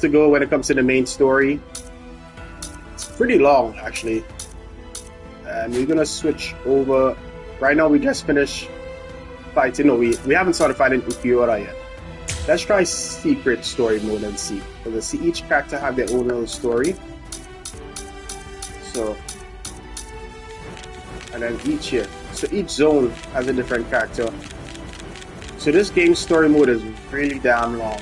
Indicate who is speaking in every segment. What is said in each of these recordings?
Speaker 1: to go when it comes to the main story. It's pretty long, actually. And we're gonna switch over. Right now, we just finished fighting. No, we haven't started fighting Ukiura yet. Let's try secret story mode and see. Because see, each character have their own little story. So, and then each zone has a different character. So this game's story mode is really damn long.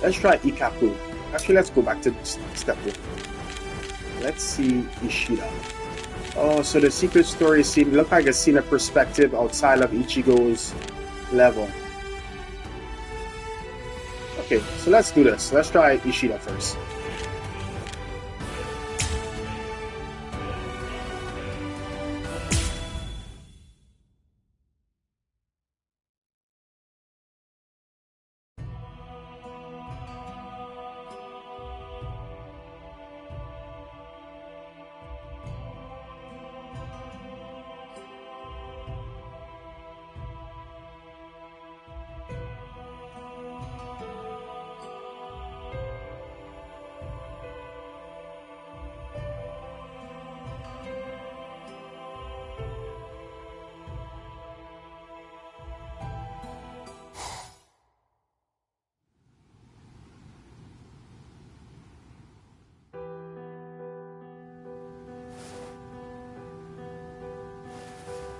Speaker 1: Let's try Ikaku. Actually, let's go back to step 1. Let's see Ishida. Oh, so the secret story scene look like a scene of perspective outside of Ichigo's level. Okay, so let's do this. Let's try Ishida first.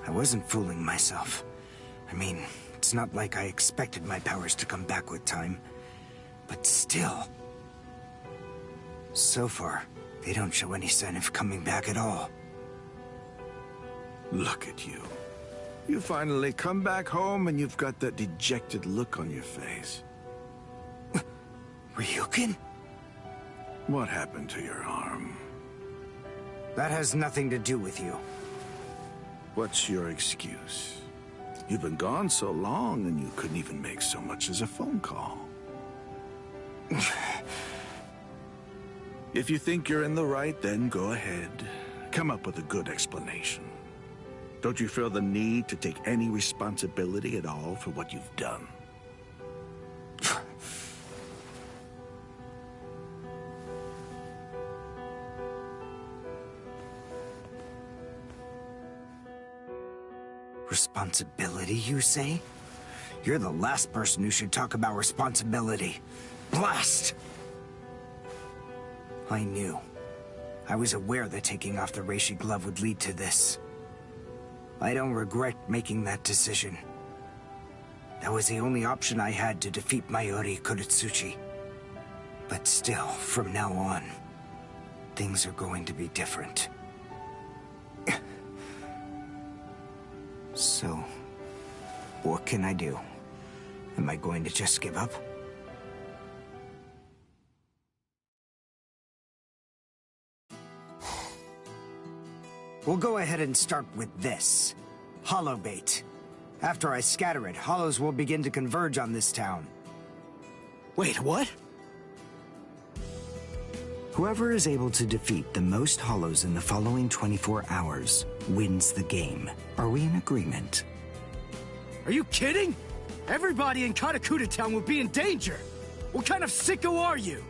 Speaker 2: I wasn't fooling myself. I mean, it's not like I expected my powers to come back with time. But still. So far, they don't show any sign of coming back at all.
Speaker 3: Look at you. You finally come back home and you've got that dejected look on your face.
Speaker 2: Ryukin?
Speaker 3: What happened to your arm?
Speaker 2: That has nothing to do with you.
Speaker 3: What's your excuse? You've been gone so long and you couldn't even make so much as a phone call. If you think you're in the right, then go ahead. Come up with a good explanation. Don't you feel the need to take any responsibility at all for what you've done?
Speaker 2: Responsibility, you say? You're the last person who should talk about responsibility. Blast! I knew. I was aware that taking off the reishi glove would lead to this. I don't regret making that decision. That was the only option I had to defeat Mayuri Kuretsuchi. But still, from now on, things are going to be different. So, what can I do? Am I going to just give up? We'll go ahead and start with this. Hollow bait. After I scatter it, hollows will begin to converge on this town.
Speaker 4: Wait, what?
Speaker 2: Whoever is able to defeat the most hollows in the following 24 hours wins the game. Are we in agreement?
Speaker 4: Are you kidding? Everybody in Katakura Town will be in danger. What kind of sicko are you?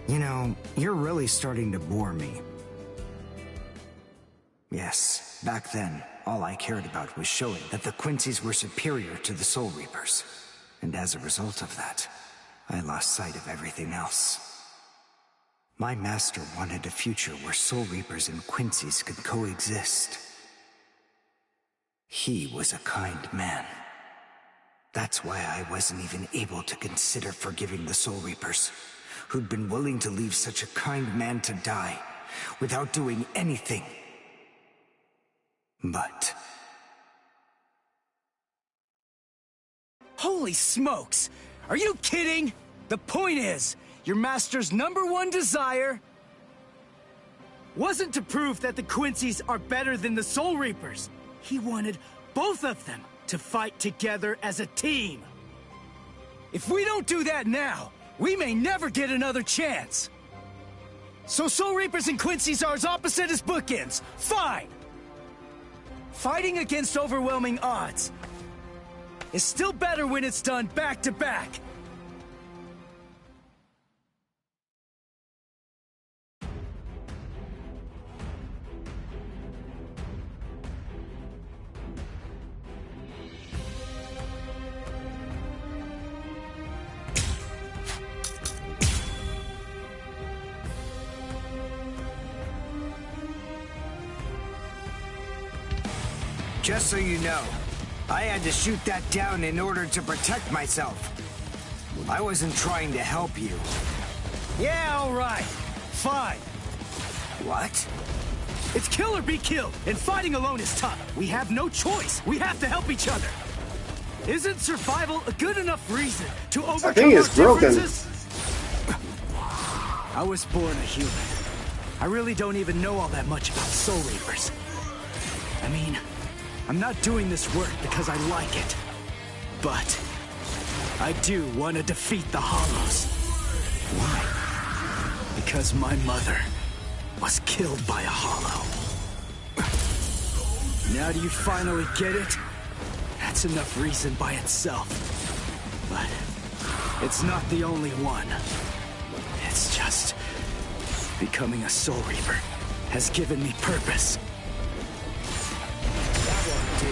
Speaker 2: You know, you're really starting to bore me. Yes, back then, all I cared about was showing that the Quincy's were superior to the Soul Reapers. And as a result of that, I lost sight of everything else. My master wanted a future where Soul Reapers and Quincy's could coexist. He was a kind man. That's why I wasn't even able to consider forgiving the Soul Reapers, who'd been willing to leave such a kind man to die without doing anything. But...
Speaker 4: Holy smokes! Are you kidding? The point is, your master's #1 desire wasn't to prove that the Quincy's are better than the Soul Reapers. He wanted both of them to fight together as a team. If we don't do that now, we may never get another chance. So Soul Reapers and Quincy's are as opposite as bookends. Fine! Fighting against overwhelming odds is still better when it's done back to back.
Speaker 2: Just so you know, I had to shoot that down in order to protect myself. I wasn't trying to help you.
Speaker 4: Yeah, all right. Fine.
Speaker 2: What?
Speaker 4: It's kill or be killed, and fighting alone is tough. We have no choice. We have to help each other. Isn't survival a good enough reason to overcome
Speaker 1: I think it's
Speaker 4: our
Speaker 1: broken.
Speaker 4: differences? I was born a human. I really don't even know all that much about Soul Reapers. I mean, I'm not doing this work because I like it. But I do want to defeat the Hollows. Why? Because my mother was killed by a Hollow. Now do you finally get it? That's enough reason by itself. But it's not the only one. It's just becoming a Soul Reaper has given me purpose.
Speaker 2: That won't do.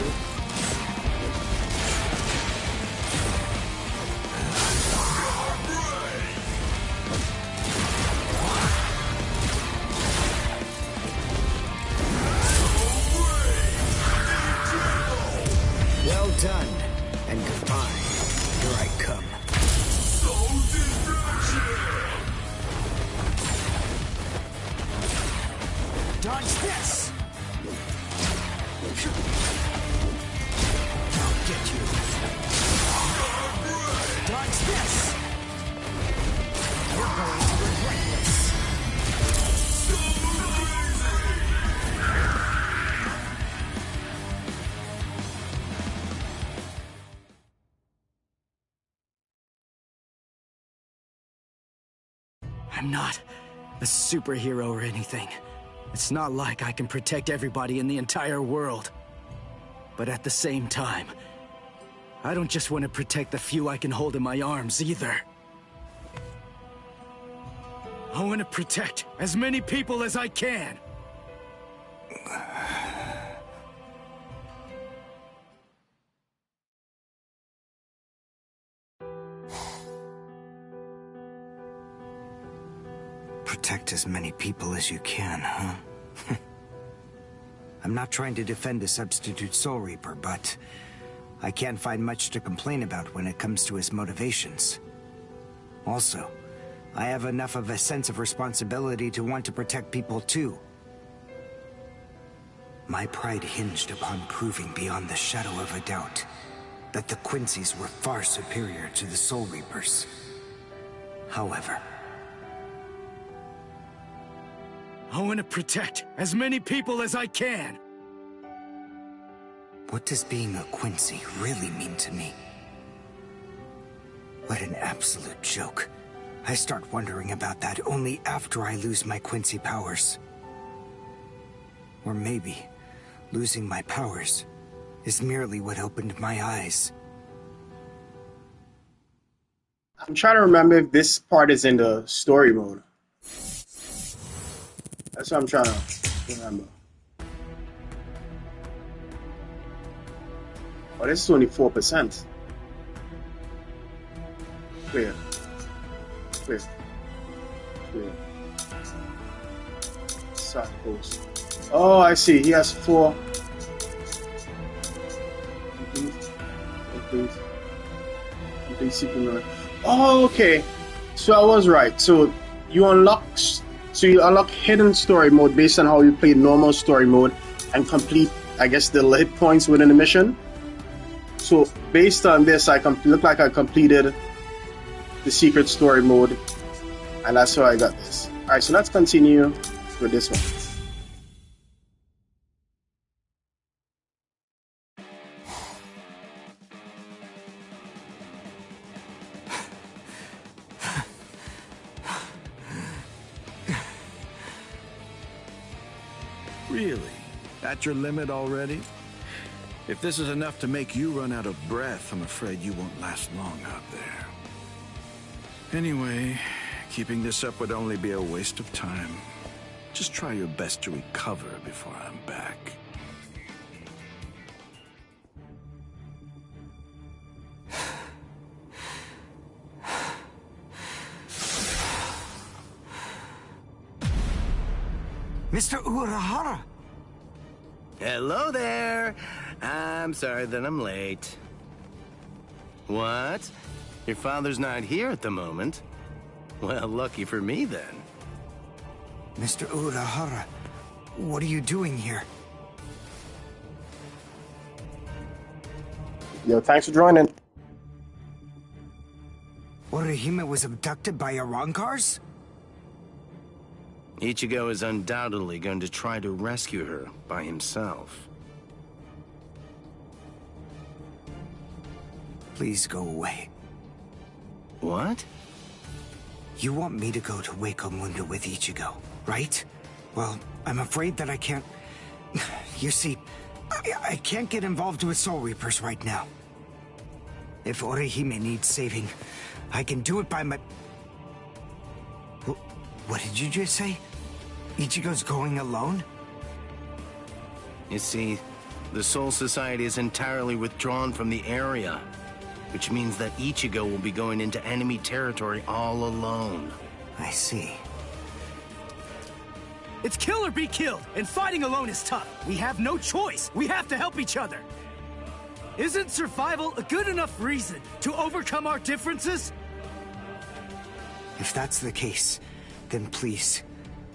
Speaker 2: Well done, and goodbye. Here I come. Dodge this! I'll get you. Dodge this! You're going to regret this.
Speaker 4: I'm not a superhero or anything. It's not like I can protect everybody in the entire world. But at the same time, I don't just want to protect the few I can hold in my arms either. I want to protect as many people as I can.
Speaker 2: Protect as many people as you can, huh? I'm not trying to defend a substitute Soul Reaper, but I can't find much to complain about when it comes to his motivations. Also, I have enough of a sense of responsibility to want to protect people too. My pride hinged upon proving beyond the shadow of a doubt that the Quincy's were far superior to the Soul Reapers. However,
Speaker 4: I want to protect as many people as I can.
Speaker 2: what does being a Quincy really mean to me? What an absolute joke. I start wondering about that only after I lose my Quincy powers. Or maybe, losing my powers is merely what opened my eyes.
Speaker 1: I'm trying to remember if this part is in the story mode. That's what I'm trying to remember. Oh, this is only 4%. Where? Side post. Oh, I see. He has 4. Complete secret mode. Oh, okay. So I was right. So you unlock hidden story mode based on how you play normal story mode and complete, I guess, the hit points within the mission. So based on this, I look like I completed the secret story mode, and that's how I got this. All right, so let's continue with this one.
Speaker 3: Really? At your limit already? If this is enough to make you run out of breath, I'm afraid you won't last long out there. Anyway, keeping this up would only be a waste of time. Just try your best to recover before I'm back.
Speaker 2: Mr. Urahara!
Speaker 5: Hello there. I'm sorry that I'm late. What? Your father's not here at the moment? Well, lucky for me then.
Speaker 2: Mr. Urahara, what are you doing here?
Speaker 1: Yo, thanks for joining.
Speaker 2: Orihime was abducted by Arankars?
Speaker 5: Ichigo is undoubtedly going to try to rescue her by himself.
Speaker 2: Please go away.
Speaker 5: What?
Speaker 2: You want me to go to Wako Mundo with Ichigo, right? Well, I'm afraid that I can't... You see, I can't get involved with Soul Reapers right now. If Orihime needs saving, I can do it by my... What did you just say? Ichigo's going alone?
Speaker 5: You see, the Soul Society is entirely withdrawn from the area, which means that Ichigo will be going into enemy territory all alone.
Speaker 2: I see.
Speaker 4: It's kill or be killed, and fighting alone is tough. We have no choice. We have to help each other. Isn't survival a good enough reason to overcome our differences?
Speaker 2: If that's the case, then please,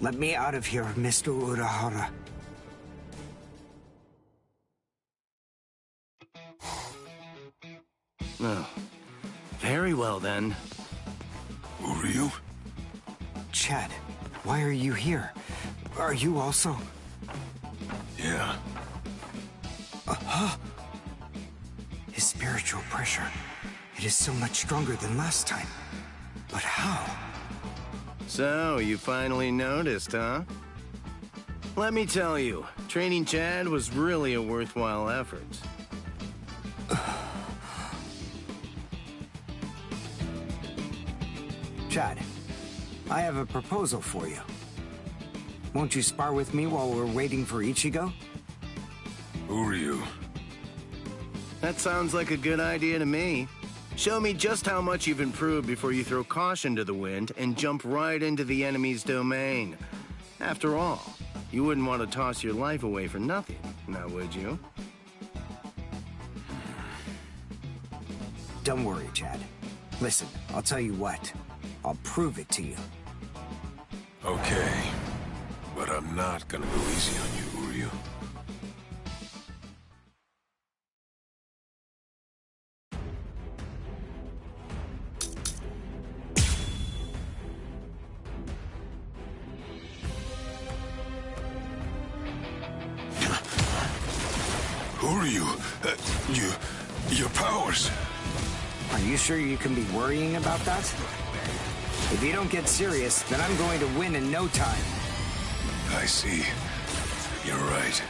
Speaker 2: let me out of here, Mr. Urahara.
Speaker 5: Oh, very well then.
Speaker 3: Uryu?
Speaker 2: Chad, why are you here? Are you also...
Speaker 3: Yeah.
Speaker 2: His spiritual pressure. It is so much stronger than last time. But how?
Speaker 5: So, you finally noticed, huh? Let me tell you, training Chad was really a worthwhile effort.
Speaker 2: Chad, I have a proposal for you. Won't you spar with me while we're waiting for Ichigo?
Speaker 3: Uryu.
Speaker 5: That sounds like a good idea to me. Show me just how much you've improved before you throw caution to the wind and jump right into the enemy's domain. After all, you wouldn't want to toss your life away for nothing, now would you?
Speaker 2: Don't worry, Chad. Listen, I'll tell you what. I'll prove it to you.
Speaker 3: Okay. But I'm not gonna go easy on you, Uryu. Your powers.
Speaker 2: Are you sure you can be worrying about that? If you don't get serious, then I'm going to win in no time.
Speaker 3: I see. You're right.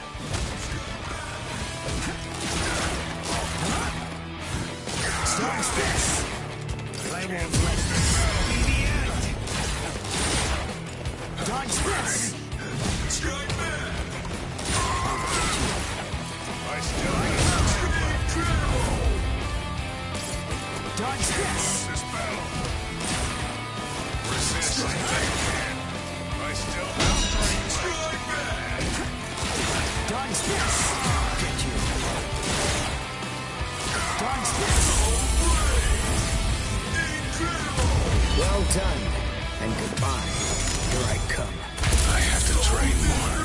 Speaker 2: Starts this! I won't let this be the end! Dodge this!
Speaker 3: Strike back! I still
Speaker 2: Dodge this!
Speaker 3: this battle. Resist. I still have strength. Strike back!
Speaker 2: Dodge this! Get you! Dodge this! Well done, and goodbye. Here I come.
Speaker 3: I have to train more.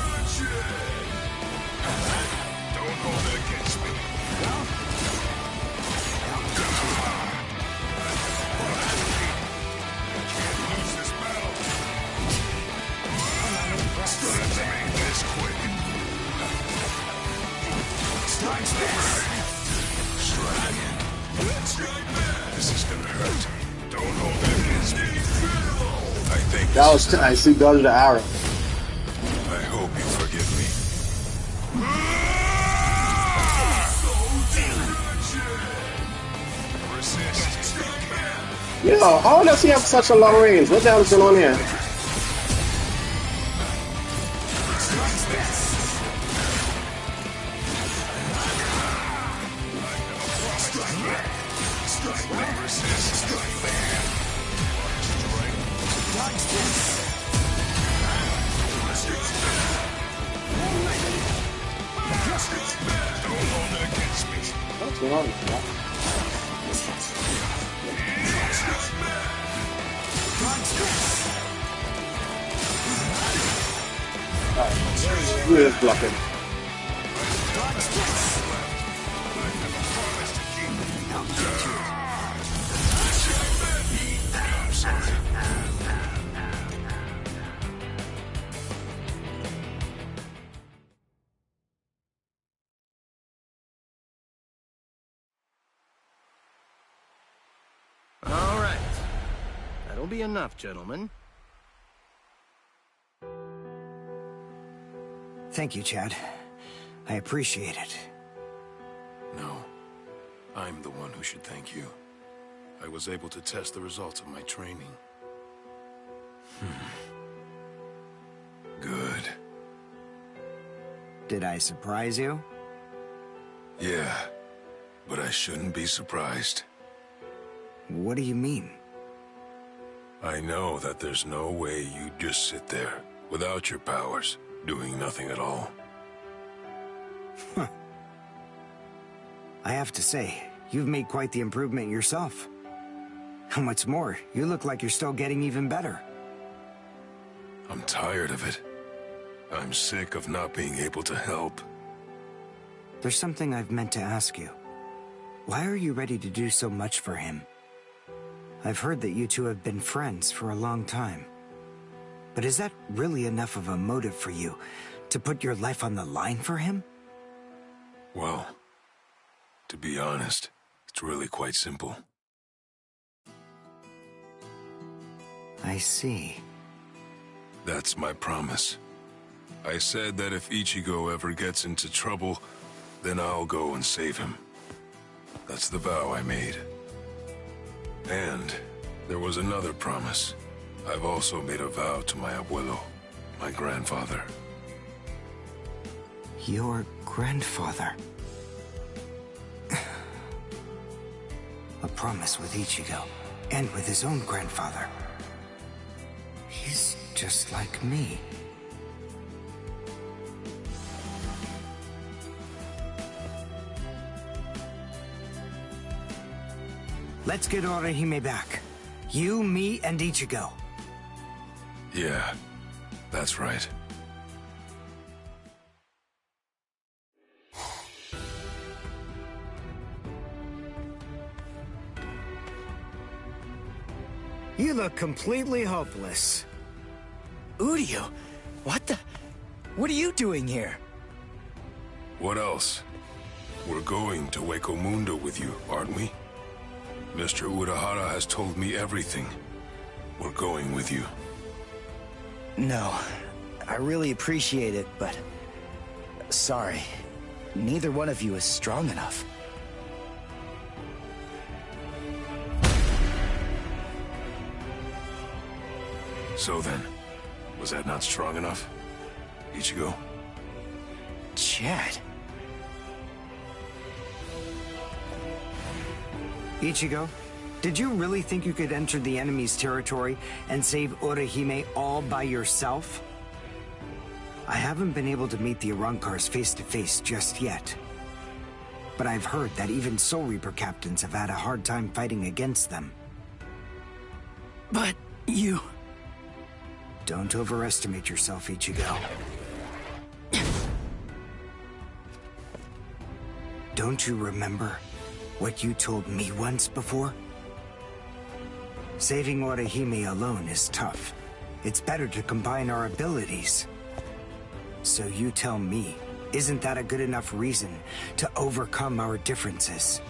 Speaker 3: Don't hold it against me.
Speaker 2: Well, I'll get you.
Speaker 3: I can't lose this battle.
Speaker 2: I'm unimpressed.
Speaker 3: This ain't this quick.
Speaker 2: Dodge this!
Speaker 3: Strike back. This is gonna hurt. Don't hold it against me. I think
Speaker 1: That was nice. He dodged the arrow.
Speaker 3: I hope you forgive me. Resist.
Speaker 1: Yo, how does he have such a long range? What the hell is going on here?
Speaker 3: Don't hold it
Speaker 1: going on? Alright, who is blocking?
Speaker 5: All right. That'll be enough, gentlemen.
Speaker 2: Thank you, Chad. I appreciate it.
Speaker 6: No. I'm the one who should thank you. I was able to test the results of my training. Good.
Speaker 2: Did I surprise you?
Speaker 6: Yeah, but I shouldn't be surprised.
Speaker 2: What do you mean?
Speaker 6: I know that there's no way you'd just sit there, without your powers, doing nothing at all.
Speaker 2: I have to say, you've made quite the improvement yourself. And what's more, you look like you're still getting even better.
Speaker 6: I'm tired of it. I'm sick of not being able to help.
Speaker 2: There's something I've meant to ask you. Why are you ready to do so much for him? I've heard that you two have been friends for a long time. But is that really enough of a motive for you, to put your life on the line for him?
Speaker 6: Well, to be honest, it's really quite simple.
Speaker 2: I see.
Speaker 6: That's my promise. I said that if Ichigo ever gets into trouble, then I'll go and save him. That's the vow I made. And there was another promise. I've also made a vow to my abuelo, my grandfather.
Speaker 2: Your grandfather? A promise with Ichigo, and with his own grandfather. He's just like me. Let's get Orihime back. You, me, and Ichigo.
Speaker 6: Yeah, that's right.
Speaker 2: You look completely hopeless.
Speaker 4: Udio, what the... What are you doing here?
Speaker 6: What else? We're going to Hueco Mundo with you, aren't we? Mr. Urahara has told me everything. We're going with you.
Speaker 4: No, I really appreciate it, but... Sorry. Neither one of you is strong enough.
Speaker 6: So then, was that not strong enough? Ichigo?
Speaker 4: Chad.
Speaker 2: Ichigo, did you really think you could enter the enemy's territory and save Orihime all by yourself? I haven't been able to meet the Arrancars face-to-face just yet. But I've heard that even Soul Reaper captains have had a hard time fighting against them.
Speaker 4: But you...
Speaker 2: Don't overestimate yourself, Ichigo. Don't you remember what you told me once before? Saving Orihime alone is tough. It's better to combine our abilities. So you tell me, isn't that a good enough reason to overcome our differences?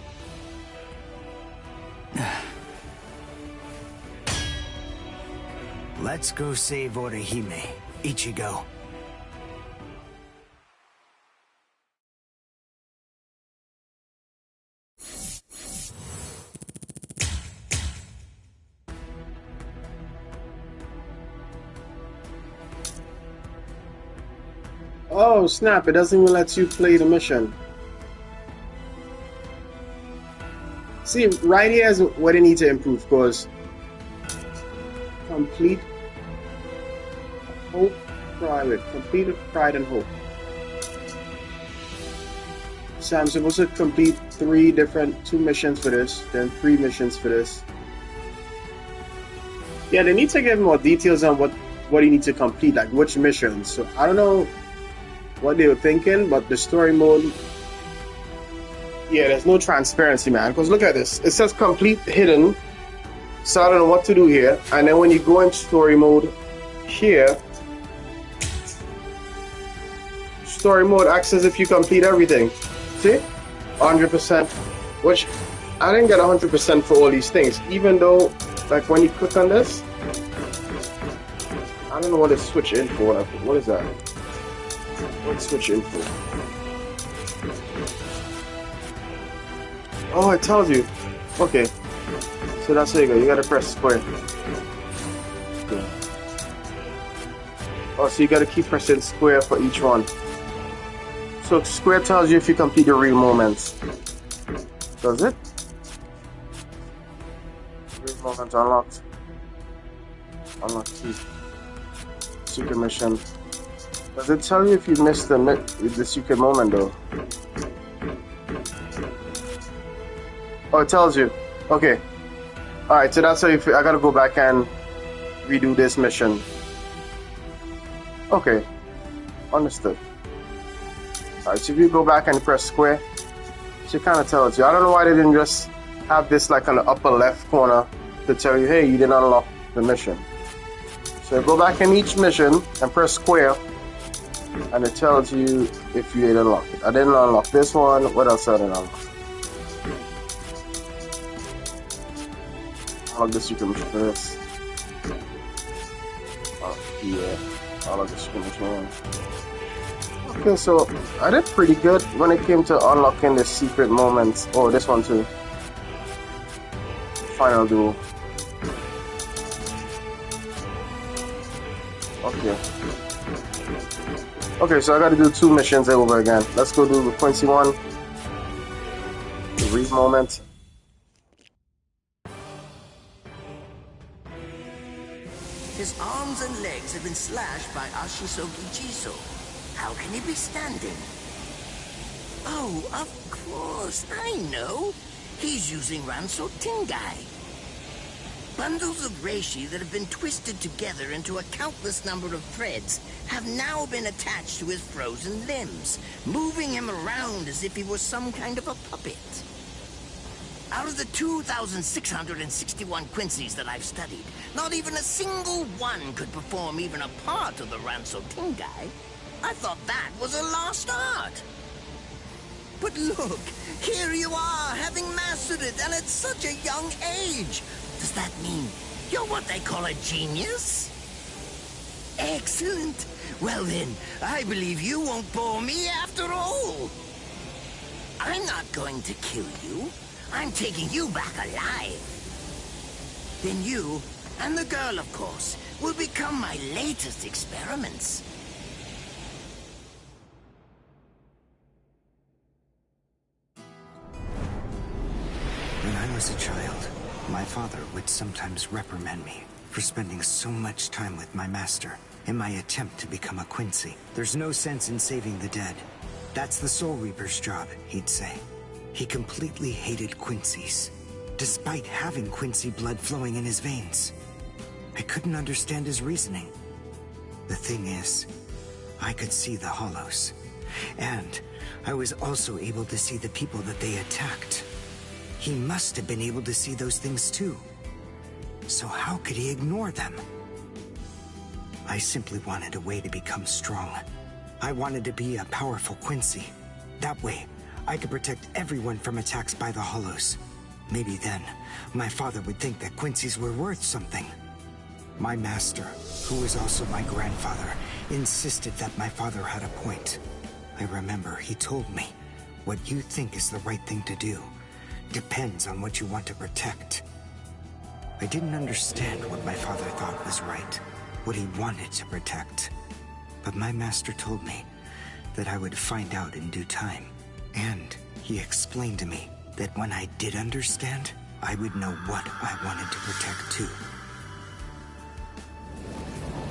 Speaker 2: Let's go save Orihime, Ichigo.
Speaker 1: Oh snap, it doesn't even let you play the mission. See, right here is what I need to improve, because complete hope, pride, complete pride and hope. So I'm supposed to complete 2 missions for this, then 3 missions for this. Yeah, they need to give more details on what you need to complete, like which missions. So I don't know what they were thinking, but the story mode, yeah, there's no transparency, man. Because look at this, it says complete hidden, so I don't know what to do here. And then when you go in story mode here, story mode acts as if you complete everything. See, 100%, which I didn't get 100% for all these things, even though, like when you click on this, I don't know what it's switch info. What is that? What's switch info? Oh, it tells you. Okay, so that's how you go. You gotta press square. Okay. Oh, so you gotta keep pressing square for each one. So square tells you if you complete the real moments. Does it? Real moments unlocked. Unlocked key. Secret mission. Does it tell you if you missed the secret moment though? Oh, it tells you. Okay. Alright, so that's how I gotta go back and redo this mission. Okay. Understood. Alright, so if you go back and press square, she kind of tells you. I don't know why they didn't just have this like on the upper left corner to tell you, hey, you didn't unlock the mission. So go back in each mission and press square, and it tells you if you didn't unlock it. I didn't unlock this one. What else I didn't unlock? Unlock the secret mission for this. Oh, yeah. Unlock the secret mission. Okay, so I did pretty good when it came to unlocking the secret moments. Oh, this one too. Final duel. Okay. Okay, so I gotta do 2 missions over again. Let's go do the Quincy one. The read moment.
Speaker 7: His arms and legs have been slashed by Ashisogi Jiso. How can he be standing? Oh, of course, I know. He's using Ranso Tingai. Bundles of reishi that have been twisted together into a countless number of threads have now been attached to his frozen limbs, moving him around as if he was some kind of a puppet. Out of the 2,661 Quincy's that I've studied, not even a single one could perform even a part of the Ranso Tingai. I thought that was a lost art. But look, here you are, having mastered it, and at such a young age. Does that mean you're what they call a genius? Excellent. Well then, I believe you won't bore me after all. I'm not going to kill you. I'm taking you back alive. Then you, and the girl of course, will become my latest experiments.
Speaker 2: When I was a child, my father would sometimes reprimand me for spending so much time with my master in my attempt to become a Quincy. There's no sense in saving the dead. That's the Soul Reaper's job, he'd say. He completely hated Quincy's, despite having Quincy blood flowing in his veins. I couldn't understand his reasoning. The thing is, I could see the hollows, and I was also able to see the people that they attacked. He must have been able to see those things too. So how could he ignore them? I simply wanted a way to become strong. I wanted to be a powerful Quincy. That way, I could protect everyone from attacks by the hollows. Maybe then, my father would think that Quincy's were worth something. My master, who was also my grandfather, insisted that my father had a point. I remember he told me, what you think is the right thing to do depends on what you want to protect. I didn't understand what my father thought was right, what he wanted to protect. But my master told me that I would find out in due time. And he explained to me that when I did understand, I would know what I wanted to protect too.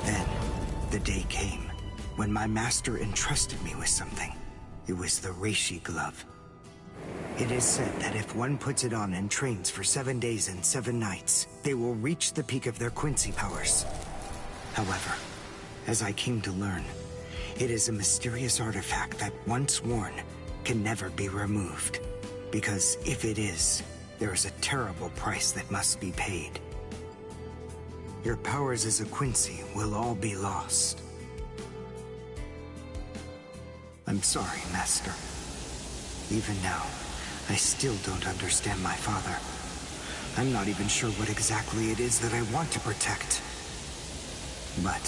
Speaker 2: Then, the day came when my master entrusted me with something. It was the reishi glove. It is said that if one puts it on and trains for 7 days and 7 nights, they will reach the peak of their Quincy powers. However, as I came to learn, it is a mysterious artifact that, once worn, can never be removed. Because if it is, there is a terrible price that must be paid. Your powers as a Quincy will all be lost. I'm sorry, Master. Even now, I still don't understand my father. I'm not even sure what exactly it is that I want to protect. But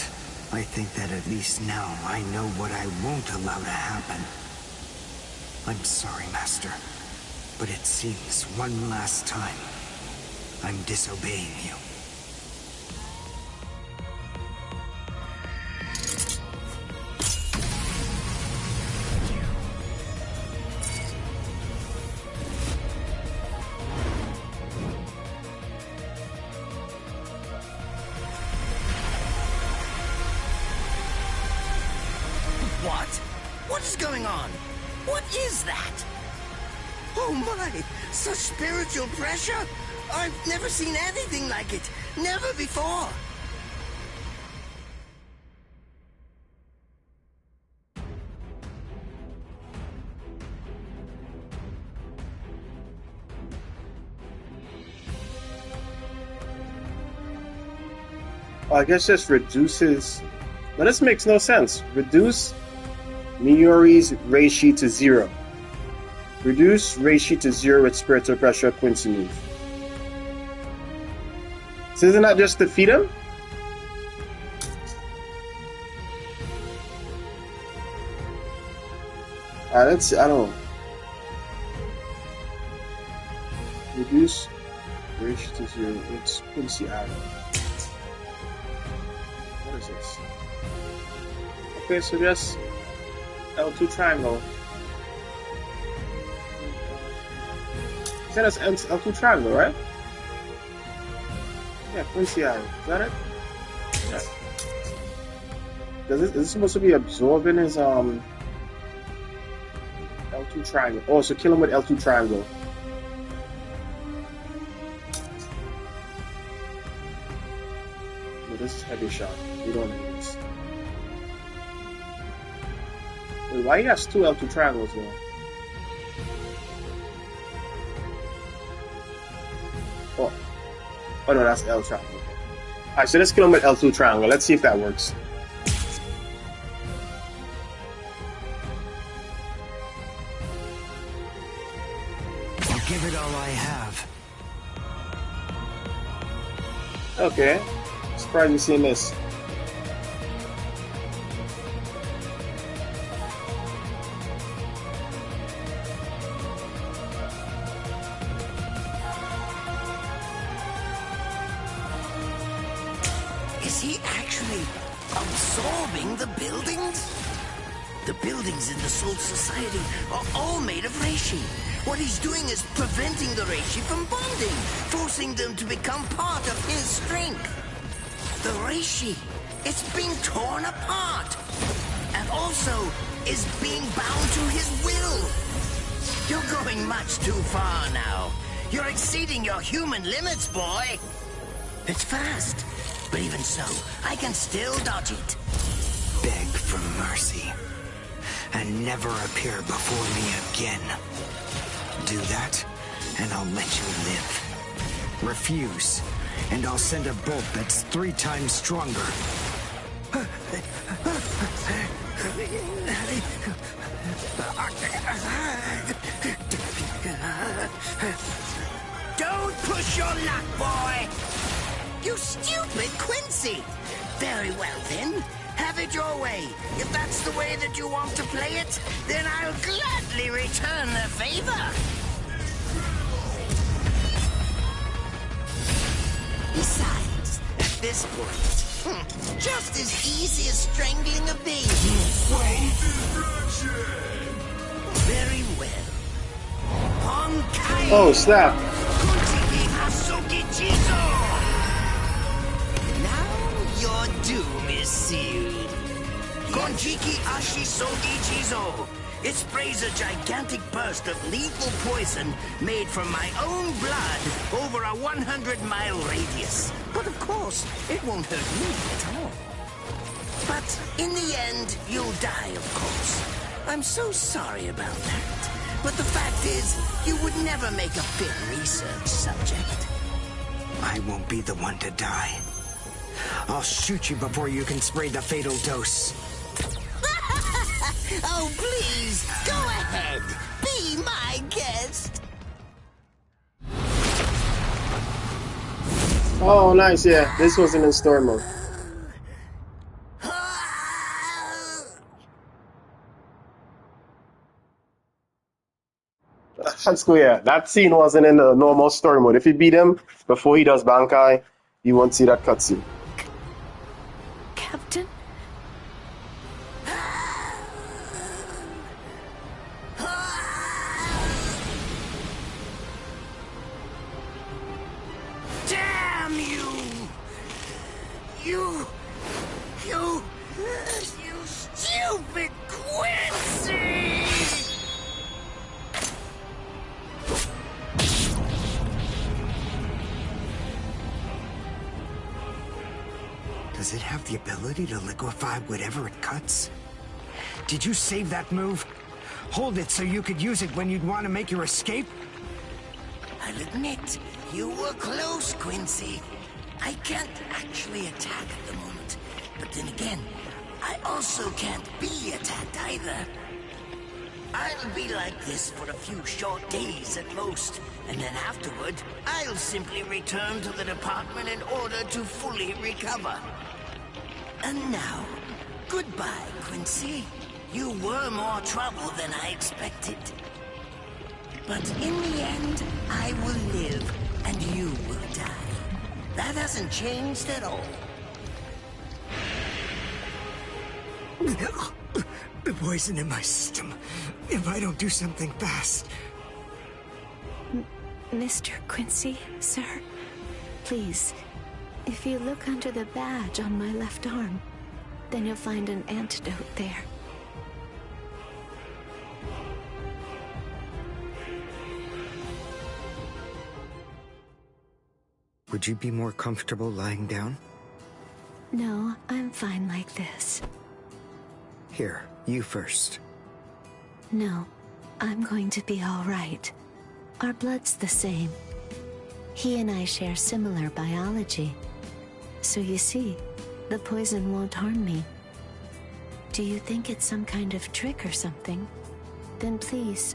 Speaker 2: I think that at least now I know what I won't allow to happen. I'm sorry, Master, but it seems one last time I'm disobeying you.
Speaker 7: What? What is going on? What is that? Oh my! Such spiritual pressure? I've never seen anything like it. Never before.
Speaker 1: I guess just reduces. Now this makes no sense. Reduce Miori's Reishi to 0. Reduce Reishi to 0 with spiritual pressure Quincy move. So isn't that just defeat him? Let's see, I don't know. Reduce Reishi to 0 with Quincy add. What is this? Okay, so just L2 triangle. That's L2 triangle, right? Yeah, Quincy Eye. Is that it? Yeah. Is this supposed to be absorbing his L2 triangle? Oh, so kill him with L2 triangle. No, this is heavy shot. We don't need this. Wait, why he has 2 L2 triangles now? Oh no, that's L triangle. Alright, so let's kill him with L2 triangle. Let's see if that works.
Speaker 2: I'll give it all I have.
Speaker 1: Okay. Surprised you seeing this.
Speaker 7: Is he actually absorbing the buildings? The buildings in the Soul Society are all made of Reishi. What he's doing is preventing the Reishi from bonding, forcing them to become part of his strength. The Reishi, it's being torn apart, and also is being bound to his will. You're going much too far now. You're exceeding your human limits, boy. It's fast. But even so, I can still dodge it.
Speaker 2: Beg for mercy, and never appear before me again. Do that, and I'll let you live. Refuse, and I'll send a bolt that's 3 times stronger.
Speaker 7: Don't push your luck, boy! You stupid Quincy! Very well, then. Have it your way. If that's the way that you want to play it, then I'll gladly return the favor. Besides, at this point, just as easy as strangling a baby. Very well. Honkai!
Speaker 1: Oh, snap.
Speaker 7: Your doom is sealed. Konjiki Ashi Sogi Jizo. It sprays a gigantic burst of lethal poison made from my own blood over a 100-mile radius. But of course, it won't hurt me at all. But in the end, you'll die, of course. I'm so sorry about that. But the fact is, you would never make a fit research subject.
Speaker 2: I won't be the one to die. I'll shoot you before you can spray the fatal dose.
Speaker 7: Oh, please, go ahead. Be my guest.
Speaker 1: Oh, nice, yeah. This wasn't in story mode. That's cool, yeah. That scene wasn't in the normal story mode. If you beat him before he does Bankai, you won't see that cutscene.
Speaker 8: Captain?
Speaker 7: Damn you! You stupid Quincy!
Speaker 2: Does it have the ability to liquefy whatever it cuts? Did you save that move? Hold it so you could use it when you'd want to make your escape?
Speaker 7: I'll admit, you were close, Quincy. I can't actually attack at the moment. But then again, I also can't be attacked either. I'll be like this for a few short days at most, and then afterward, I'll simply return to the department in order to fully recover. And now, goodbye, Quincy. You were more trouble than I expected. But in the end, I will live, and you will die. That hasn't changed at all.
Speaker 2: The poison in my system. If I don't do something fast.
Speaker 8: Mr. Quincy, sir, please, if you look under the badge on my left arm, then you'll find an antidote there.
Speaker 2: Would you be more comfortable lying down?
Speaker 8: No, I'm fine like this.
Speaker 2: Here, you first.
Speaker 8: No, I'm going to be all right. Our blood's the same. He and I share similar biology. So you see, the poison won't harm me. Do you think it's some kind of trick or something? Then please,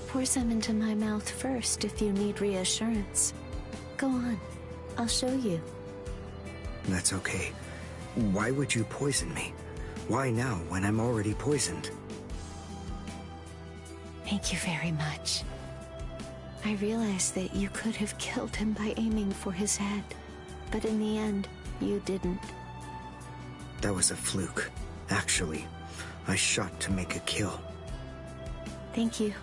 Speaker 8: pour some into my mouth first if you need reassurance. Go on, I'll show you.
Speaker 2: That's okay. Why would you poison me? Why now, when I'm already poisoned?
Speaker 8: Thank you very much. I realized that you could have killed him by aiming for his head, but in the end, you didn't.
Speaker 2: That was a fluke. Actually, I shot to make a kill.
Speaker 8: Thank you.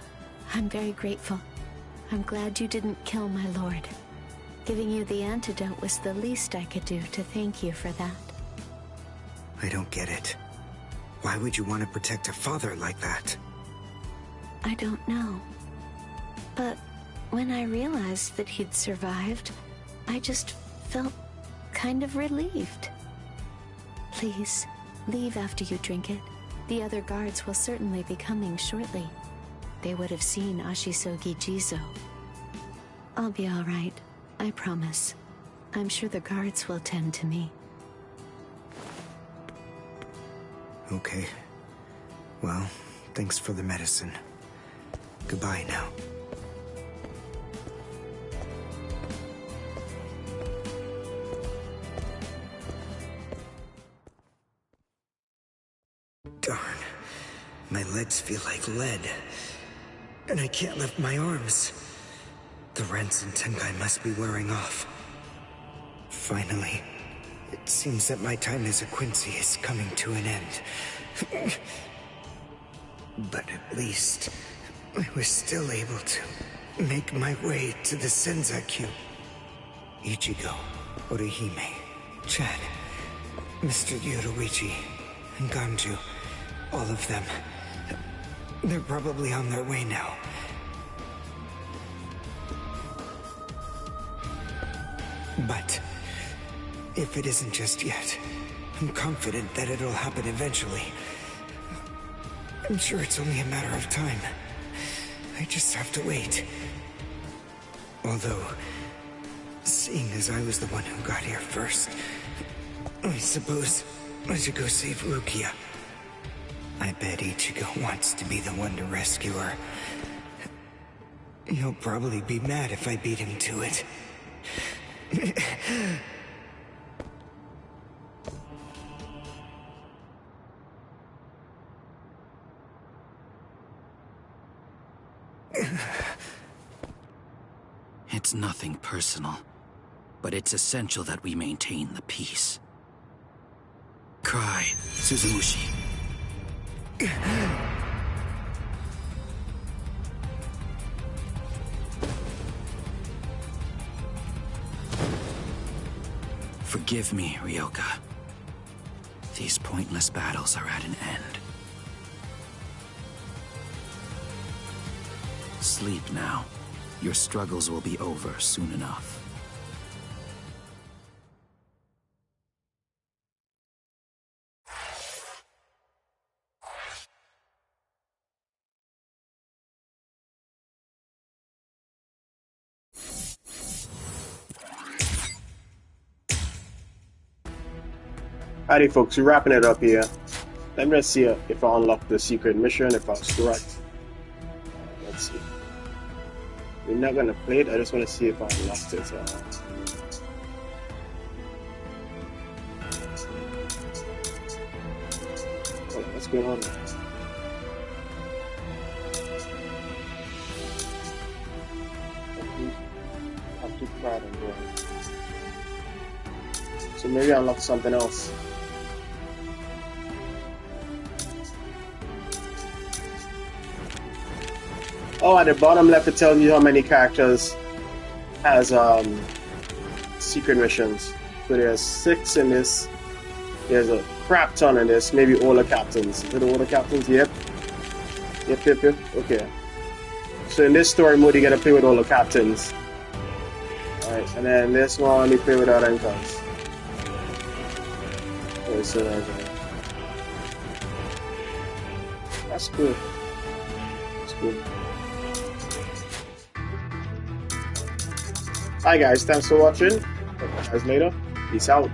Speaker 8: I'm very grateful. I'm glad you didn't kill my lord. Giving you the antidote was the least I could do to thank you for that.
Speaker 2: I don't get it. Why would you want to protect a father like that?
Speaker 8: I don't know. But when I realized that he'd survived, I just felt kind of relieved. Please, leave after you drink it. The other guards will certainly be coming shortly. They would have seen Ashisogi Jizo. I'll be all right, I promise. I'm sure the guards will tend to me.
Speaker 2: Okay. Well, thanks for the medicine. Goodbye now. Darn. My legs feel like lead. And I can't lift my arms. The rents in Tenkai must be wearing off. Finally, it seems that my time as a Quincy is coming to an end. But at least, I was still able to make my way to the Senzakyu. Ichigo, Orihime, Chad, Mr. Yoruichi, and Ganju, all of them. They're probably on their way now. But if it isn't just yet, I'm confident that it'll happen eventually. I'm sure it's only a matter of time. I just have to wait. Although, seeing as I was the one who got here first, I suppose I should go save Rukia. I bet Ichigo wants to be the one to rescue her. He'll probably be mad if I beat him to it.
Speaker 9: It's nothing personal, but it's essential that we maintain the peace. Cry, Suzumushi. Forgive me, Ryoka. These pointless battles are at an end. Sleep now. Your struggles will be over soon enough.
Speaker 1: Alrighty folks, we're wrapping it up here. Let me just see if I unlock the secret mission, if I was correct. Let's see. We're not gonna play it, I just want to see if I unlocked it. Hold on, what's going on there? I'm too proud of going. So maybe I unlocked something else. Oh, at the bottom left it tells you how many characters has secret missions. So there's 6 in this. There's a crap ton in this. Maybe all the captains. Is it all the captains? Yep. Yep. Okay. So in this story mode, you get to play with all the captains. Alright, and then this one you play without anchors. Okay, so that's cool. That's cool. Hi guys, thanks for watching. Talk to you guys later. Peace out.